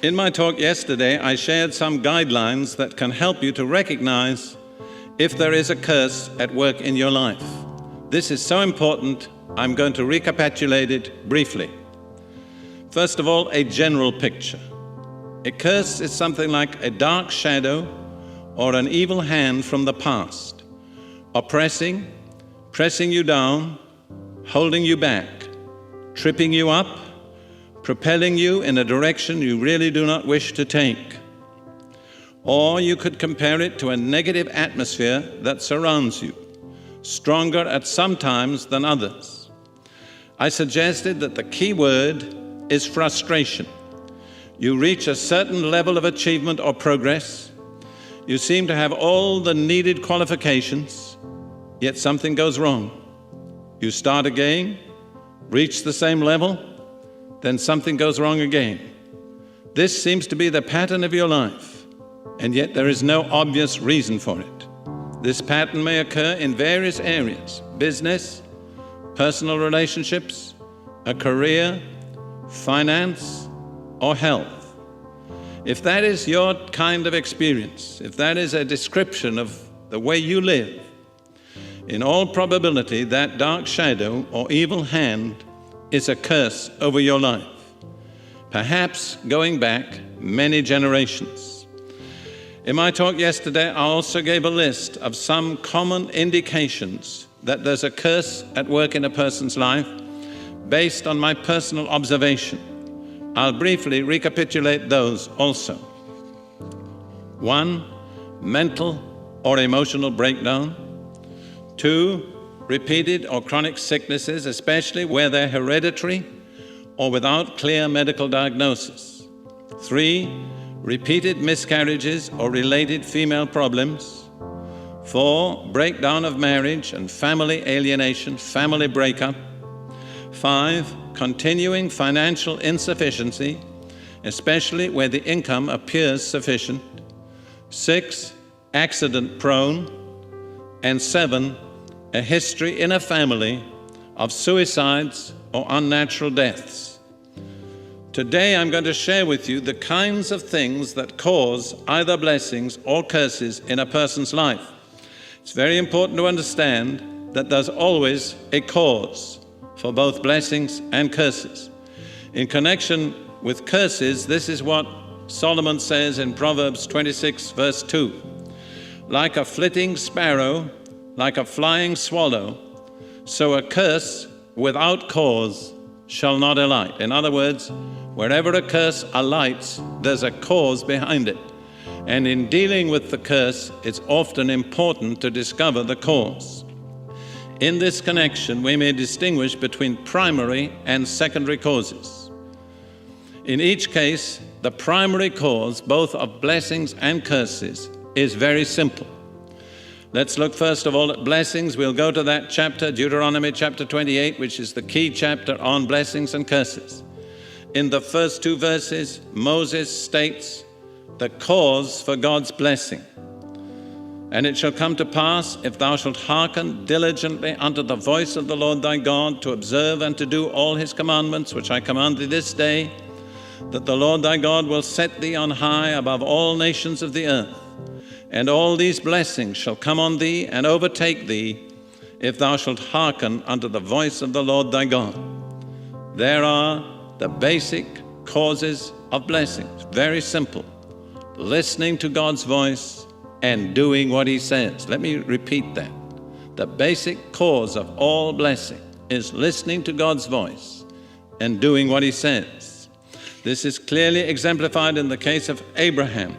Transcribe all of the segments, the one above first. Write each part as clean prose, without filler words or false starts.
In my talk yesterday, I shared some guidelines that can help you to recognize if there is a curse at work in your life. This is so important, I'm going to recapitulate it briefly. First of all, a general picture. A curse is something like a dark shadow or an evil hand from the past, oppressing, pressing you down, holding you back, tripping you up, propelling you in a direction you really do not wish to take. Or you could compare it to a negative atmosphere that surrounds you, stronger at some times than others. I suggested that the key word is frustration. You reach a certain level of achievement or progress, you seem to have all the needed qualifications, yet something goes wrong. You start again, reach the same level, then something goes wrong again. This seems to be the pattern of your life, and yet there is no obvious reason for it. This pattern may occur in various areas: business, personal relationships, a career, finance, or health. If that is your kind of experience, if that is a description of the way you live, in all probability that dark shadow or evil hand is a curse over your life, perhaps going back many generations. In my talk yesterday, I also gave a list of some common indications that there's a curse at work in a person's life based on my personal observation. I'll briefly recapitulate those also. 1, mental or emotional breakdown. 2, repeated or chronic sicknesses, especially where they're hereditary or without clear medical diagnosis. 3, repeated miscarriages or related female problems. 4, breakdown of marriage and family alienation, family breakup. 5, continuing financial insufficiency, especially where the income appears sufficient. 6, accident prone. And 7, a history in a family of suicides or unnatural deaths. Today I'm going to share with you the kinds of things that cause either blessings or curses in a person's life. It's very important to understand that there's always a cause for both blessings and curses. In connection with curses, this is what Solomon says in Proverbs 26, verse 2. Like a flitting sparrow, like a flying swallow, so a curse without cause shall not alight. In other words, wherever a curse alights, there's a cause behind it. And in dealing with the curse, it's often important to discover the cause. In this connection, we may distinguish between primary and secondary causes. In each case, the primary cause, both of blessings and curses, is very simple. Let's look first of all at blessings. We'll go to that chapter, Deuteronomy chapter 28, which is the key chapter on blessings and curses. In the first 2 verses, Moses states the cause for God's blessing. And it shall come to pass, if thou shalt hearken diligently unto the voice of the Lord thy God, to observe and to do all his commandments, which I command thee this day, that the Lord thy God will set thee on high above all nations of the earth. And all these blessings shall come on thee and overtake thee, if thou shalt hearken unto the voice of the Lord thy God. There are the basic causes of blessings. Very simple. Listening to God's voice and doing what he says. Let me repeat that. The basic cause of all blessing is listening to God's voice and doing what he says. This is clearly exemplified in the case of Abraham.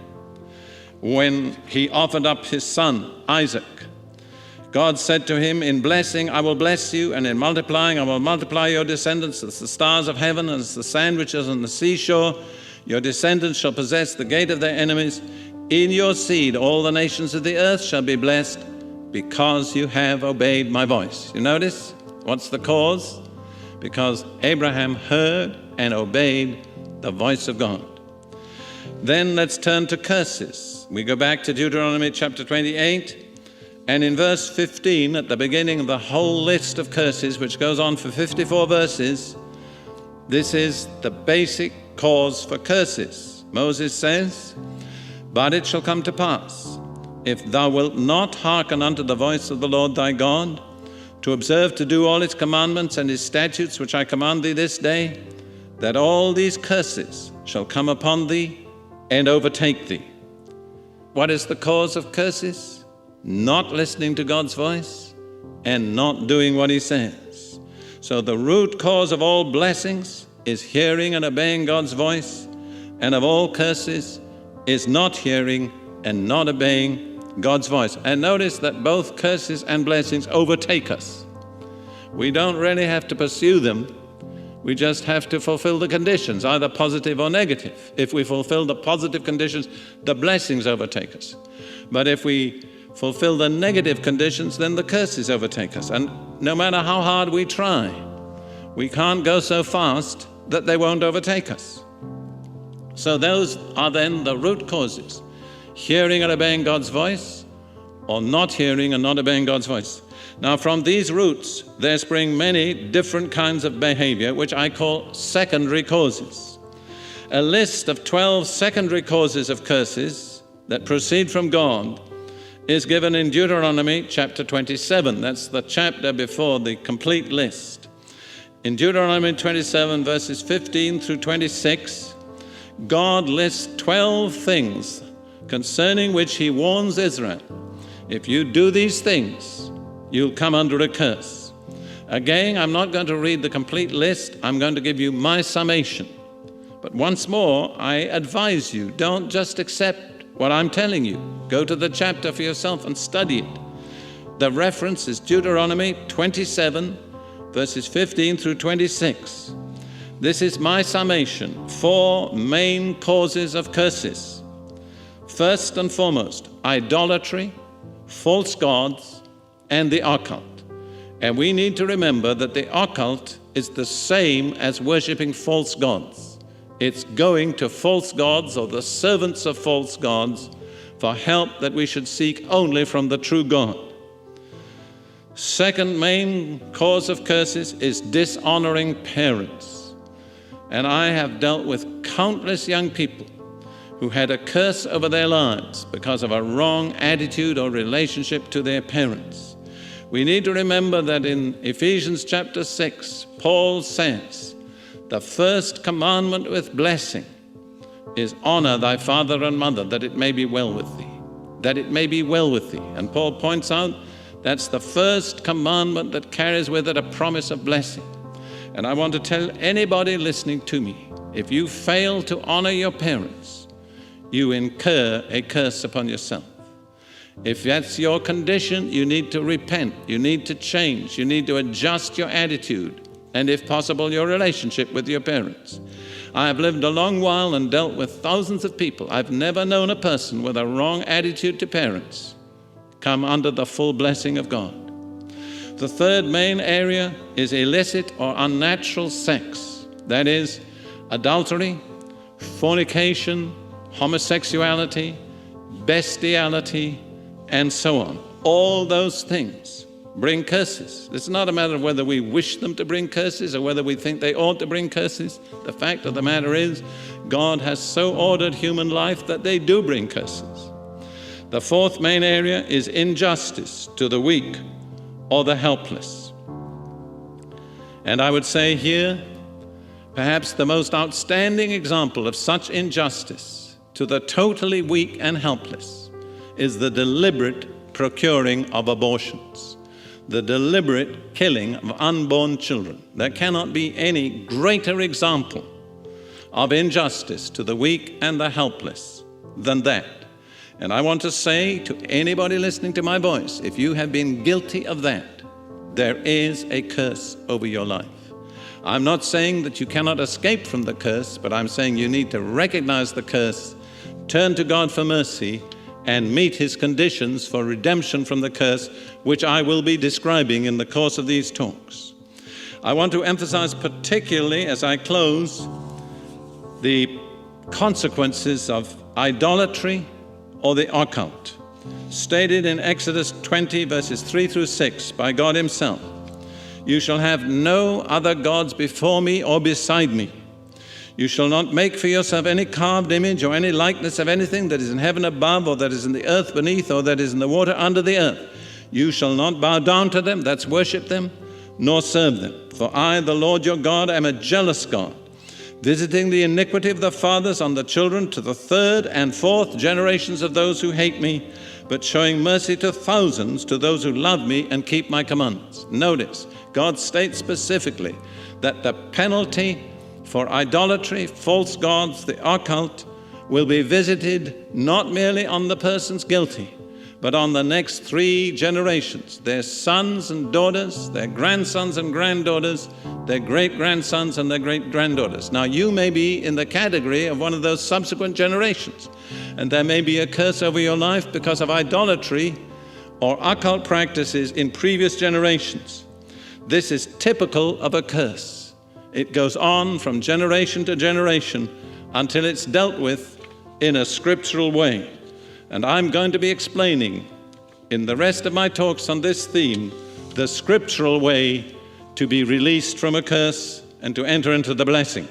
When he offered up his son, Isaac, God said to him, in blessing I will bless you, and in multiplying I will multiply your descendants as the stars of heaven and as the sand which is on the seashore. Your descendants shall possess the gate of their enemies. In your seed all the nations of the earth shall be blessed, because you have obeyed my voice. You notice? What's the cause? Because Abraham heard and obeyed the voice of God. Then let's turn to curses. We go back to Deuteronomy chapter 28, and in verse 15, at the beginning of the whole list of curses, which goes on for 54 verses, this is the basic cause for curses. Moses says, "But it shall come to pass, if thou wilt not hearken unto the voice of the Lord thy God, to observe to do all his commandments and his statutes which I command thee this day, that all these curses shall come upon thee and overtake thee." What is the cause of curses? Not listening to God's voice and not doing what he says. So the root cause of all blessings is hearing and obeying God's voice, and of all curses is not hearing and not obeying God's voice. And notice that both curses and blessings overtake us. We don't really have to pursue them. We just have to fulfill the conditions, either positive or negative. If we fulfill the positive conditions, the blessings overtake us. But if we fulfill the negative conditions, then the curses overtake us. And no matter how hard we try, we can't go so fast that they won't overtake us. So those are then the root causes: hearing and obeying God's voice, or not hearing and not obeying God's voice. Now, from these roots, there spring many different kinds of behavior, which I call secondary causes. A list of 12 secondary causes of curses that proceed from God is given in Deuteronomy chapter 27. That's the chapter before the complete list. In Deuteronomy 27, verses 15 through 26, God lists 12 things concerning which he warns Israel. If you do these things, you'll come under a curse. Again, I'm not going to read the complete list. I'm going to give you my summation. But once more, I advise you, don't just accept what I'm telling you. Go to the chapter for yourself and study it. The reference is Deuteronomy 27, verses 15 through 26. This is my summation. 4 main causes of curses. First and foremost, idolatry, false gods, and the occult. And we need to remember that the occult is the same as worshiping false gods. It's going to false gods or the servants of false gods for help that we should seek only from the true God. Second main cause of curses is dishonoring parents. And I have dealt with countless young people who had a curse over their lives because of a wrong attitude or relationship to their parents. We need to remember that in Ephesians chapter 6, Paul says, the first commandment with blessing is honor thy father and mother, that it may be well with thee. That it may be well with thee. And Paul points out that's the first commandment that carries with it a promise of blessing. And I want to tell anybody listening to me, if you fail to honor your parents, you incur a curse upon yourself. If that's your condition, you need to repent. You need to change. You need to adjust your attitude and, if possible, your relationship with your parents. I have lived a long while and dealt with thousands of people. I've never known a person with a wrong attitude to parents come under the full blessing of God. The third main area is illicit or unnatural sex. That is, adultery, fornication, homosexuality, bestiality, and so on. All those things bring curses. It's not a matter of whether we wish them to bring curses or whether we think they ought to bring curses. The fact of the matter is, God has so ordered human life that they do bring curses. The fourth main area is injustice to the weak or the helpless. And I would say here, perhaps the most outstanding example of such injustice to the totally weak and helpless is the deliberate procuring of abortions, the deliberate killing of unborn children. There cannot be any greater example of injustice to the weak and the helpless than that. And I want to say to anybody listening to my voice, if you have been guilty of that, there is a curse over your life. I'm not saying that you cannot escape from the curse, but I'm saying you need to recognize the curse, turn to God for mercy, and meet his conditions for redemption from the curse, which I will be describing in the course of these talks. I want to emphasize particularly, as I close, the consequences of idolatry or the occult, stated in Exodus 20, verses 3 through 6 by God himself. You shall have no other gods before me or beside me. You shall not make for yourself any carved image or any likeness of anything that is in heaven above, or that is in the earth beneath, or that is in the water under the earth. You shall not bow down to them, that's worship them, nor serve them. For I, the Lord your God, am a jealous God, visiting the iniquity of the fathers on the children to the third and fourth generations of those who hate me, but showing mercy to thousands to those who love me and keep my commandments. Notice, God states specifically that the penalty for idolatry, false gods, the occult, will be visited not merely on the persons guilty, but on the next 3 generations, their sons and daughters, their grandsons and granddaughters, their great-grandsons and their great-granddaughters. Now, you may be in the category of one of those subsequent generations, and there may be a curse over your life because of idolatry or occult practices in previous generations. This is typical of a curse. It goes on from generation to generation until it's dealt with in a scriptural way. And I'm going to be explaining in the rest of my talks on this theme, the scriptural way to be released from a curse and to enter into the blessing.